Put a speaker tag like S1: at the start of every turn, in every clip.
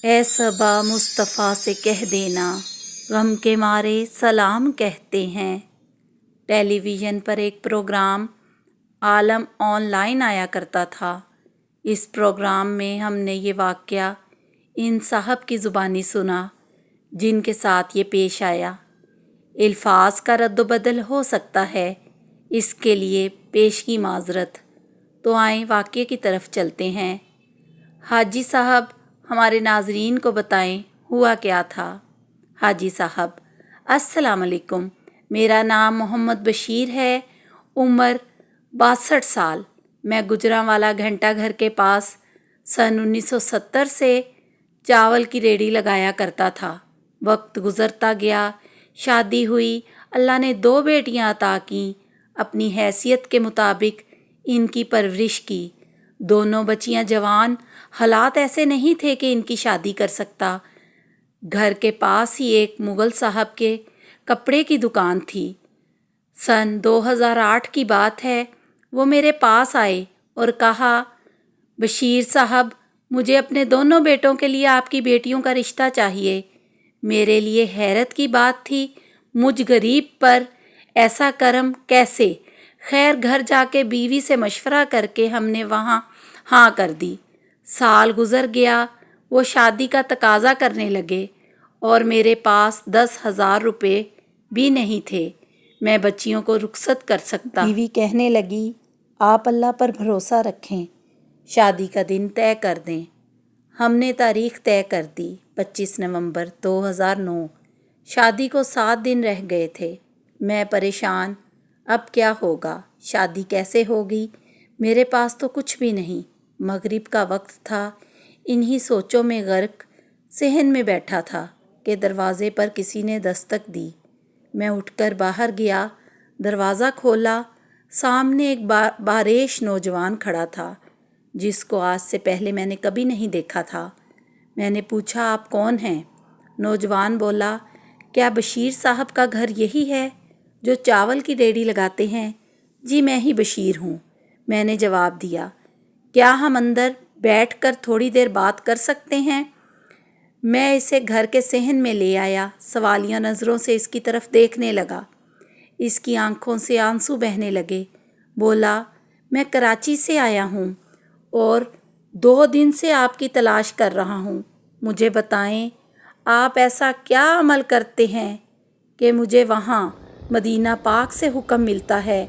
S1: اے صبا مصطفیٰ سے کہہ دینا، غم کے مارے سلام کہتے ہیں۔ ٹیلی ویژن پر ایک پروگرام عالم آن لائن آیا کرتا تھا۔ اس پروگرام میں ہم نے یہ واقعہ ان صاحب کی زبانی سنا جن کے ساتھ یہ پیش آیا۔ الفاظ کا رد و بدل ہو سکتا ہے، اس کے لیے پیش کی معذرت۔ تو آئیں واقعے کی طرف چلتے ہیں۔ حاجی صاحب ہمارے ناظرین کو بتائیں ہوا کیا تھا۔ حاجی صاحب: السلام علیکم، میرا نام محمد بشیر ہے، عمر 62 سال۔ میں گجرانوالہ گھنٹہ گھر کے پاس سن 1970 سے چاول کی ریڑھی لگایا کرتا تھا۔ وقت گزرتا گیا، شادی ہوئی، اللہ نے 2 بیٹیاں عطا کیں۔ اپنی حیثیت کے مطابق ان کی پرورش کی۔ دونوں بچیاں جوان، حالات ایسے نہیں تھے کہ ان کی شادی کر سکتا۔ گھر کے پاس ہی ایک مغل صاحب کے کپڑے کی دکان تھی۔ سن 2008 کی بات ہے، وہ میرے پاس آئے اور کہا، بشیر صاحب، مجھے اپنے دونوں بیٹوں کے لیے آپ کی بیٹیوں کا رشتہ چاہیے۔ میرے لیے حیرت کی بات تھی، مجھ غریب پر ایسا کرم کیسے؟ خیر گھر جا کے بیوی سے مشورہ کر کے ہم نے وہاں ہاں کر دی۔ سال گزر گیا، وہ شادی کا تقاضا کرنے لگے اور میرے پاس 10,000 روپے بھی نہیں تھے میں بچیوں کو رخصت کر سکتا۔ بیوی کہنے لگی، آپ اللہ پر بھروسہ رکھیں، شادی کا دن طے کر دیں۔ ہم نے تاریخ طے کر دی، 25 نومبر 2009۔ شادی کو 7 دن رہ گئے تھے۔ میں پریشان، اب کیا ہوگا؟ شادی کیسے ہوگی؟ میرے پاس تو کچھ بھی نہیں۔ مغرب کا وقت تھا، انہی سوچوں میں غرق صحن میں بیٹھا تھا کہ دروازے پر کسی نے دستک دی۔ میں اٹھ کر باہر گیا، دروازہ کھولا، سامنے ایک باریش نوجوان کھڑا تھا جس کو آج سے پہلے میں نے کبھی نہیں دیکھا تھا۔ میں نے پوچھا، آپ کون ہیں؟ نوجوان بولا، کیا بشیر صاحب کا گھر یہی ہے جو چاول کی ریڑھی لگاتے ہیں؟ جی میں ہی بشیر ہوں، میں نے جواب دیا۔ کیا ہم اندر بیٹھ کر تھوڑی دیر بات کر سکتے ہیں؟ میں اسے گھر کے صحن میں لے آیا، سوالیہ نظروں سے اس کی طرف دیکھنے لگا۔ اس کی آنکھوں سے آنسو بہنے لگے۔ بولا، میں کراچی سے آیا ہوں اور 2 دن سے آپ کی تلاش کر رہا ہوں۔ مجھے بتائیں، آپ ایسا کیا عمل کرتے ہیں کہ مجھے وہاں مدینہ پاک سے حکم ملتا ہے،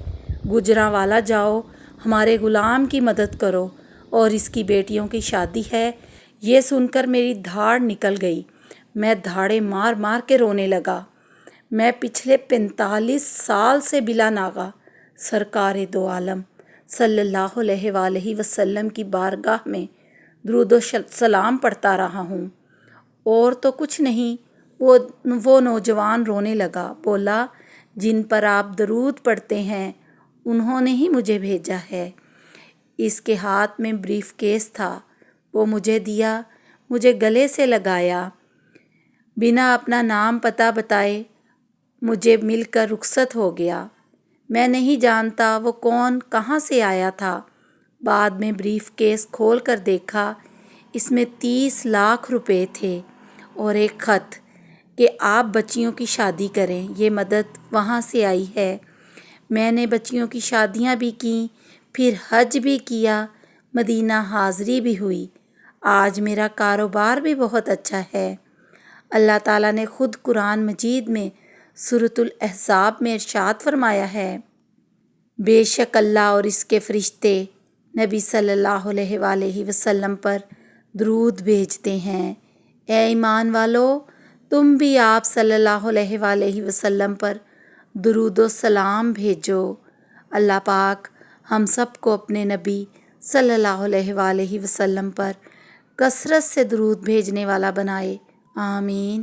S1: گجرانوالہ جاؤ، ہمارے غلام کی مدد کرو اور اس کی بیٹیوں کی شادی ہے؟ یہ سن کر میری دھاڑ نکل گئی، میں دھاڑے مار مار کے رونے لگا۔ میں پچھلے 45 سال سے بلا ناغہ سرکار دو عالم صلی اللہ علیہ وآلہ وسلم کی بارگاہ میں درود و سلام پڑھتا رہا ہوں، اور تو کچھ نہیں۔ وہ نوجوان رونے لگا، بولا، جن پر آپ درود پڑھتے ہیں انہوں نے ہی مجھے بھیجا ہے۔ اس کے ہاتھ میں بریف کیس تھا، وہ مجھے دیا، مجھے گلے سے لگایا، بنا اپنا نام پتہ بتائے مجھے مل کر رخصت ہو گیا۔ میں نہیں جانتا وہ کون، کہاں سے آیا تھا۔ بعد میں بریف کیس کھول کر دیکھا، اس میں 30 لاکھ روپے تھے اور ایک خط کہ آپ بچیوں کی شادی کریں، یہ مدد وہاں سے آئی ہے۔ میں نے بچیوں کی شادیاں بھی کیں، پھر حج بھی کیا، مدینہ حاضری بھی ہوئی۔ آج میرا کاروبار بھی بہت اچھا ہے۔ اللہ تعالیٰ نے خود قرآن مجید میں سورۃ الاحزاب میں ارشاد فرمایا ہے، بے شک اللہ اور اس کے فرشتے نبی صلی اللہ علیہ وآلہ وسلم پر درود بھیجتے ہیں۔ اے ایمان والو، تم بھی آپ صلی اللہ علیہ وآلہ وسلم پر درود و سلام بھیجو۔ اللہ پاک ہم سب کو اپنے نبی صلی اللہ علیہ وآلہ وسلم پر کثرت سے درود بھیجنے والا بنائے، آمین۔